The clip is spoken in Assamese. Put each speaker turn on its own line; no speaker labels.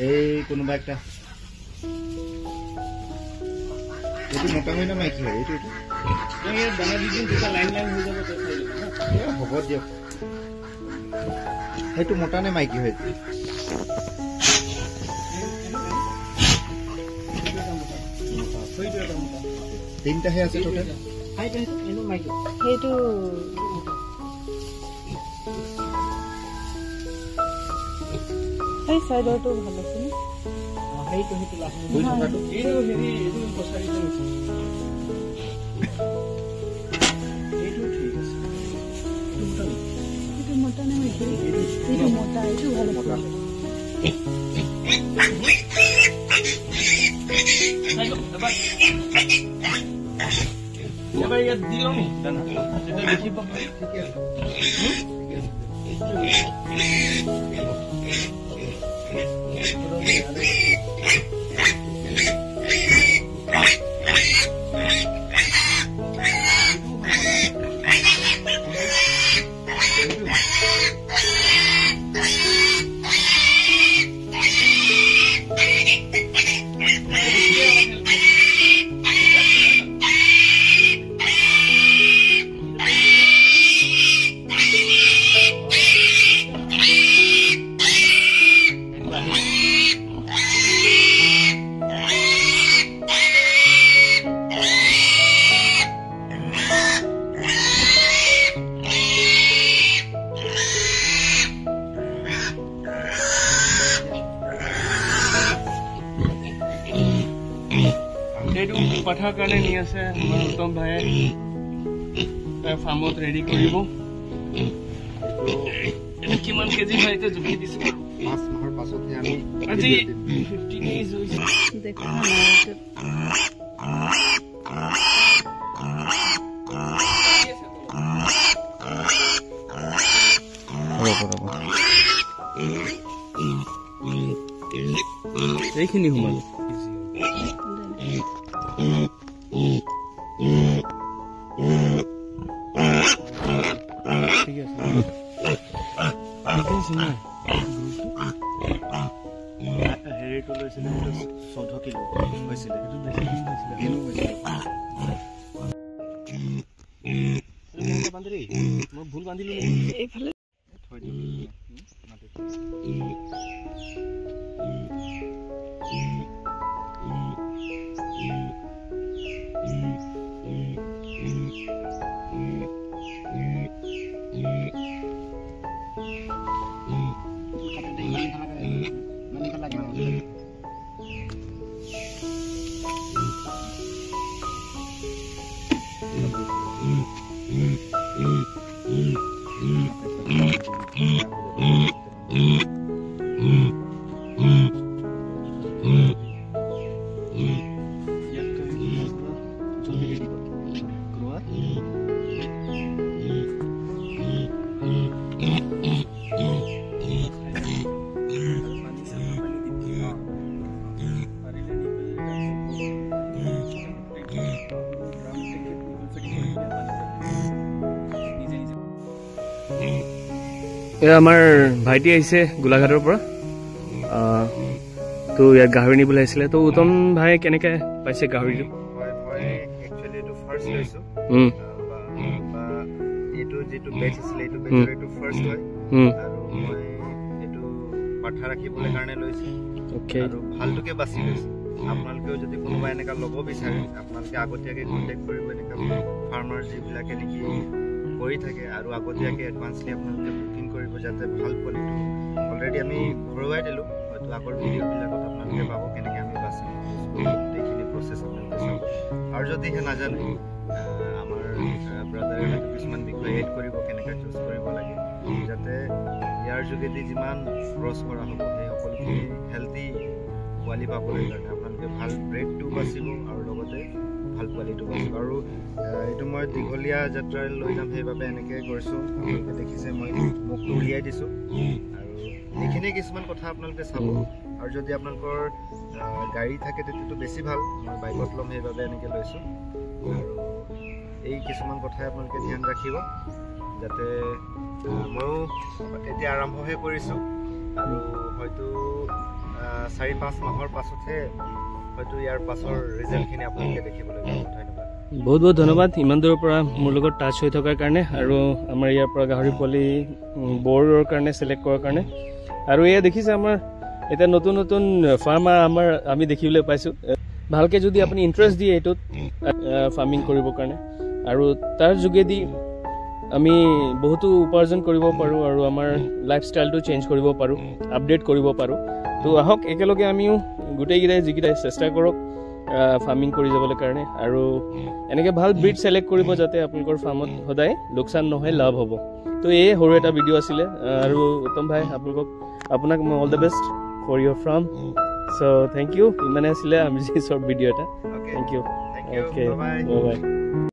এই কোনোবা একটা এইটো মোটা হয় না মাইকী হয় এইটো দানা দি দিম দুটা লাইন লাইন হৈ যাব হ'ব দিয়ক সেইটো মোটা নে মাইকী হয় তিনটাহে আছে টোটেল
সেইটো এই সাইডৰটো ভাল আছে নে সেইটো সেইটো লাভ হৈ থকাটো এইটো হেৰি এইটো পছাৰি এইটো ঠিক আছে এইটো মোটা নে মাইকী এইটো মোটা এইটো ভাল মোটা এবাৰ ইয়াত দিলো নি দানা যেটা দেখি পাব ঠিক আছে পাঠাৰ কাৰণে নি আছে আমাৰ উত্তম ভাই তাৰ ফাৰ্মত ৰেডি কৰিব কিমান কেজি হয় এটা জুখি দিছো 5 মাহৰ পাছতহে আমি আজি 50 কেজি হৈছে দেখো এইখিনি সোমালো ঠিক আছে হেৰিটো লৈছিলে 14 কিলো হৈছিলে এইটো বেছি মই ভুল বান্ধিলো এইফালে থৈ দিম আমাৰ ভাইটি আহিছে গোলাঘাটৰ পৰা তো ইয়াত গাহৰি নিবলৈ আহিছিলে তো উত্তম ভাই কেনেকৈ পাইছে গাহৰিটো ভালটোকে বাছি লৈছে আপোনালোকেও যদি কোনোবা এনেকুৱা ল'ব বিচাৰে আপোনালোকে আগতীয়াকৈ কণ্টেক্ট কৰিব এনেকুৱা ফাৰ্মাৰ যিবিলাকে নেকি কৰি থাকে আৰু আগতীয়াকৈ এডভান্সলি আপোনালোকে বুকিং কৰিব যাতে ভাল কোৱালিটি অলৰেডি আমি ভৰোৱাই দিলোঁ হয়তো আগৰ ভিডিঅ'বিলাকত আপোনালোকে পাব কেনেকৈ আমি বাচিম গোটেইখিনি প্ৰচেছ আপোনালোকে চাব আৰু যদিহে নাজানে আমাৰ ব্ৰাদাৰে হয়তো কিছুমান বিষয় এড কৰিব কেনেকৈ চুজ কৰিব লাগে যাতে ইয়াৰ যোগেদি যিমান ক্ৰছ কৰা হ'ব সেই সকলোখিনি হেল্থি পোৱালি পাবলৈ কাৰণে আপোনালোকে ভাল ব্ৰেডটো বাচিব আৰু লগতে ভাল কোৱালিটিটো বাচিব আৰু এইটো মই দীঘলীয়া যাত্ৰাৰে লৈ যাম সেইবাবে এনেকৈ কৰিছোঁ আপোনালোকে দেখিছে মই মুখটো উলিয়াই দিছোঁ আৰু এইখিনি কিছুমান কথা আপোনালোকে চাব আৰু যদি আপোনালোকৰ গাড়ী থাকে তেতিয়াতো বেছি ভাল মই বাইকত ল'ম সেইবাবে এনেকৈ লৈছোঁ আৰু এই কিছুমান কথাই আপোনালোকে ধ্যান ৰাখিব যাতে ময়ো এতিয়া আৰম্ভহে কৰিছোঁ আৰু হয়তো 4-5 মাহৰ পাছতহে হয়তো ইয়াৰ পাছৰ ৰিজাল্টখিনি আপোনালোকে দেখিবলৈ পাব। ধন্যবাদ।
বহুত বহুত ধন্যবাদ ইমান দূৰৰ পৰা মোৰ লগত টাচ হৈ থকাৰ কাৰণে আৰু আমাৰ ইয়াৰ পৰা গাহৰি পোৱালি বৰৰ কাৰণে চিলেক্ট কৰাৰ কাৰণে। আৰু এয়া দেখিছে আমাৰ এতিয়া নতুন নতুন ফাৰ্মাৰ আমি দেখিবলৈ পাইছোঁ। ভালকৈ যদি আপুনি ইণ্টাৰেষ্ট দিয়ে এইটোত ফাৰ্মিং কৰিবৰ কাৰণে আৰু তাৰ যোগেদি আমি বহুতো উপাৰ্জন কৰিব পাৰোঁ আৰু আমাৰ লাইফষ্টাইলটো চেঞ্জ কৰিব পাৰোঁ, আপডেট কৰিব পাৰোঁ। তো আহক একেলগে আমিও গোটেইকেইটাই যিকেইটাই চেষ্টা কৰক ফাৰ্মিং কৰি যাবলৈ কাৰণে আৰু এনেকৈ ভাল ব্ৰিড চিলেক্ট কৰিব যাতে আপোনালোকৰ ফাৰ্মত সদায় লোকচান নহয়, লাভ হ'ব। তো এই সৰু এটা ভিডিঅ' আছিলে আৰু উত্তম ভাই আপোনাক মই all the best for your farm. So' thank you. ইমানে আছিলে আমি শ্বৰ্ট ভিডিঅ' এটা। Thank you. Okay, bye by.